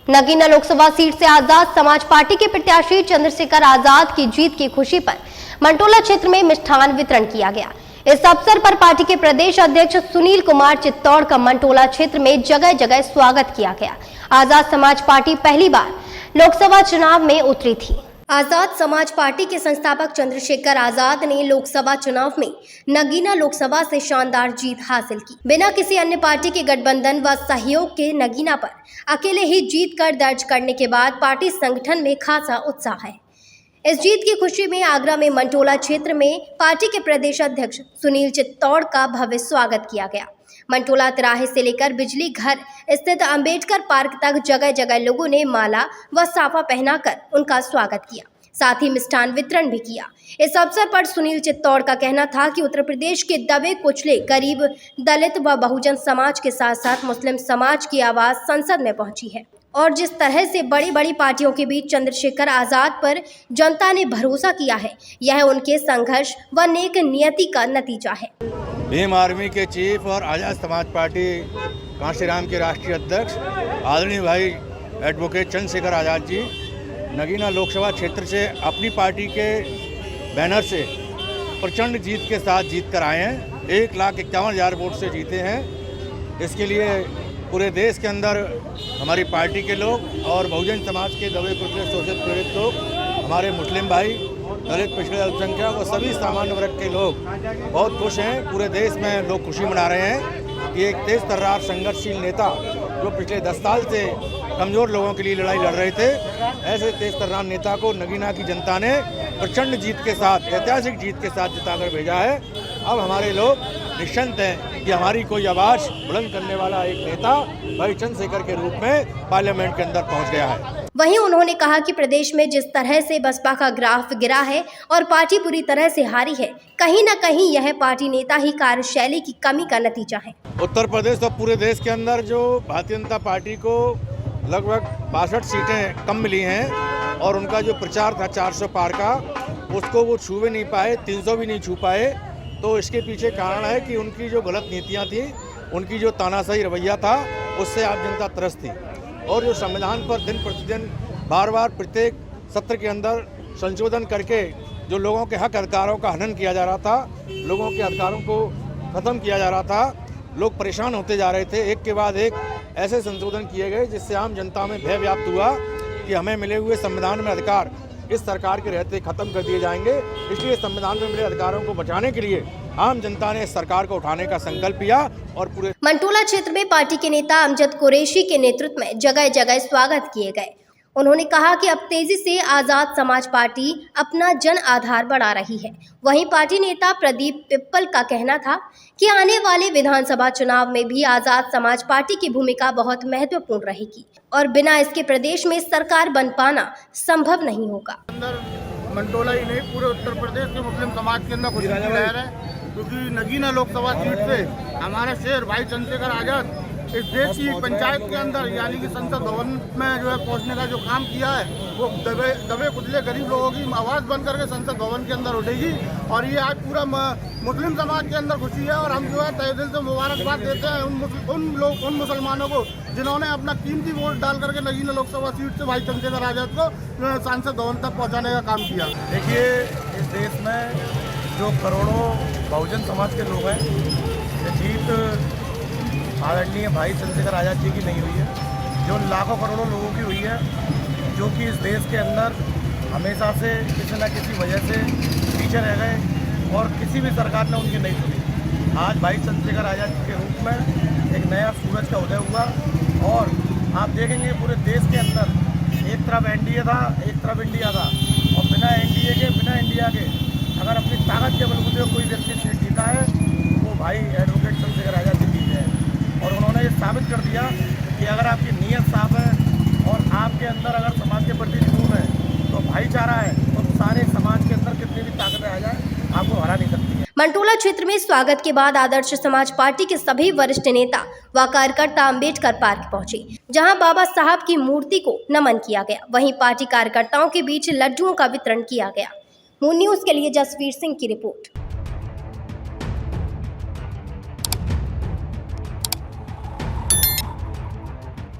Nagina Lok Sabha seat से Azad Samaj party के प्रत्याशी चंद्रशेखर आजाद की जीत की खुशी पर मंटोला क्षेत्र में मिष्ठान वितरण किया गया। इस अवसर पर पार्टी के प्रदेश अध्यक्ष सुनील कुमार चित्तौड़ का मंटोला क्षेत्र में जगह जगह स्वागत किया गया। आजाद समाज पार्टी पहली बार लोकसभा चुनाव में उतरी थी। आजाद समाज पार्टी के संस्थापक चंद्रशेखर आजाद ने लोकसभा चुनाव में नगीना लोकसभा से शानदार जीत हासिल की। बिना किसी अन्य पार्टी के गठबंधन व सहयोग के नगीना पर अकेले ही जीत कर दर्ज करने के बाद पार्टी संगठन में खासा उत्साह है। इस जीत की खुशी में आगरा में मंटोला क्षेत्र में पार्टी के प्रदेश अध्यक्ष सुनील चित्तौड़ का भव्य स्वागत किया गया। मंटोला तिराहे से लेकर बिजली घर स्थित अंबेडकर पार्क तक जगह जगह लोगों ने माला व साफा पहनाकर उनका स्वागत किया, साथ ही मिष्ठान वितरण भी किया। इस अवसर पर सुनील चित्तौड़ का कहना था कि उत्तर प्रदेश के दबे कुचले गरीब, दलित व बहुजन समाज के साथ साथ मुस्लिम समाज की आवाज संसद में पहुंची है और जिस तरह से बड़ी बड़ी पार्टियों के बीच चंद्रशेखर आजाद पर जनता ने भरोसा किया है, यह उनके संघर्ष व नेक नियति का नतीजा है। भीम आर्मी के चीफ और आजाद समाज पार्टी कांशीराम के राष्ट्रीय अध्यक्ष आदरणीय भाई एडवोकेट चंद्रशेखर आजाद जी नगीना लोकसभा क्षेत्र से अपनी पार्टी के बैनर से प्रचंड जीत के साथ जीत कर आए हैं। 1,51,000 वोट से जीते हैं। इसके लिए पूरे देश के अंदर हमारी पार्टी के लोग और बहुजन समाज के दबे कुचले शोषित पीड़ित लोग, हमारे मुस्लिम भाई, दलित पिछड़े अल्पसंख्यक और सभी सामान्य वर्ग के लोग बहुत खुश हैं। पूरे देश में लोग खुशी मना रहे हैं कि एक तेज तर्रार संघर्षशील नेता जो पिछले 10 साल से कमज़ोर लोगों के लिए लड़ाई लड़ रहे थे, ऐसे तेज तर्रार नेता को नगीना की जनता ने प्रचंड जीत के साथ, ऐतिहासिक जीत के साथ जिताकर भेजा है। अब हमारे लोग निश्चिंत हैं कि हमारी कोई आवाज़ बुलंद करने वाला एक नेता भाई चंद्रशेखर के रूप में पार्लियामेंट के अंदर पहुंच गया है। वहीं उन्होंने कहा कि प्रदेश में जिस तरह से बसपा का ग्राफ गिरा है और पार्टी पूरी तरह से हारी है, कहीं न कहीं यह पार्टी नेता ही कार्यशैली की कमी का नतीजा है। उत्तर प्रदेश और पूरे देश के अंदर जो भारतीय जनता पार्टी को लगभग 62 सीटें कम मिली हैं और उनका जो प्रचार था 400 पार का, उसको वो छू भी नहीं पाए, 300 भी नहीं छू पाए। तो इसके पीछे कारण है कि उनकी जो गलत नीतियाँ थी, उनकी जो तानाशाही रवैया था, उससे आप जनता त्रस्त थी। और जो संविधान पर दिन प्रतिदिन बार बार प्रत्येक सत्र के अंदर संशोधन करके जो लोगों के हक अधिकारों का हनन किया जा रहा था, लोगों के अधिकारों को ख़त्म किया जा रहा था, लोग परेशान होते जा रहे थे। एक के बाद एक ऐसे संशोधन किए गए जिससे आम जनता में भय व्याप्त हुआ कि हमें मिले हुए संविधान में अधिकार इस सरकार के रहते खत्म कर दिए जाएंगे। इसलिए संविधान में मिले अधिकारों को बचाने के लिए आम जनता ने इस सरकार को उठाने का संकल्प लिया और पूरे मंटोला क्षेत्र में पार्टी के नेता अमजद कुरैशी के नेतृत्व में जगह जगह स्वागत किए गए। उन्होंने कहा कि अब तेजी से आजाद समाज पार्टी अपना जन आधार बढ़ा रही है। वहीं पार्टी नेता प्रदीप पिप्पल का कहना था कि आने वाले विधानसभा चुनाव में भी आजाद समाज पार्टी की भूमिका बहुत महत्वपूर्ण रहेगी और बिना इसके प्रदेश में सरकार बन पाना संभव नहीं होगा। मंटोला ही नहीं, पूरे उत्तर प्रदेश के मुस्लिम समाज के अंदर खुशी की लहर है, क्योंकि नगीना लोकसभा सीट से हमारे शेर भाई चंद्रशेखर आजाद इस देश की पंचायत के अंदर यानी कि संसद भवन में जो है पहुंचने का जो काम किया है, वो दबे कुचले गरीब लोगों की आवाज़ बन करके संसद भवन के अंदर उठेगी। और ये आज पूरा मुस्लिम समाज के अंदर खुशी है और हम जो है तहे दिल से मुबारकबाद देते हैं उन मुसलमानों को जिन्होंने अपना कीमती वोट डाल करके नगीना लोकसभा सीट से भाई चंद्रशेखर आजाद को सांसद भवन तक पहुँचाने का काम किया। देखिए, इस देश में जो करोड़ों बहुजन समाज के लोग हैं, ये जीत आदरणीय भाई चंद्रशेखर आजाद जी की नहीं हुई है, जो लाखों करोड़ों लोगों की हुई है, जो कि इस देश के अंदर हमेशा से किसी न किसी वजह से पीछे रह गए और किसी भी सरकार ने उनकी नहीं सुनी। आज भाई चंद्रशेखर आजाद जी के रूप में एक नया सूरज का उदय हुआ और आप देखेंगे पूरे देश के अंदर एक तरफ एनडीए था, एक तरफ इंडिया था, और बिना एनडीए के, बिना इंडिया के अगर अपनी ताकत के बलबूते कोई व्यक्ति सीट जीता है, वो भाई एडवोकेट चंद्रशेखर आजाद जी जीते हैं। और उन्होंने ये साबित कर दिया कि अगर आपकी नीयत साफ है और आपके अंदर अगर समाज के प्रति जुनून है, तो भाईचारा है, तो सारे समाज के अंदर कितनी भी ताकत आ जाए, आपको हरा नहीं सकती है। मंटोला क्षेत्र में स्वागत के बाद आदर्श समाज पार्टी के सभी वरिष्ठ नेता व कार्यकर्ता अंबेडकर पार्क पहुंचे, जहां बाबा साहब की मूर्ति को नमन किया गया। वहीं पार्टी कार्यकर्ताओं के बीच लड्डुओं का वितरण किया गया। मून न्यूज के लिए जसवीर सिंह की रिपोर्ट।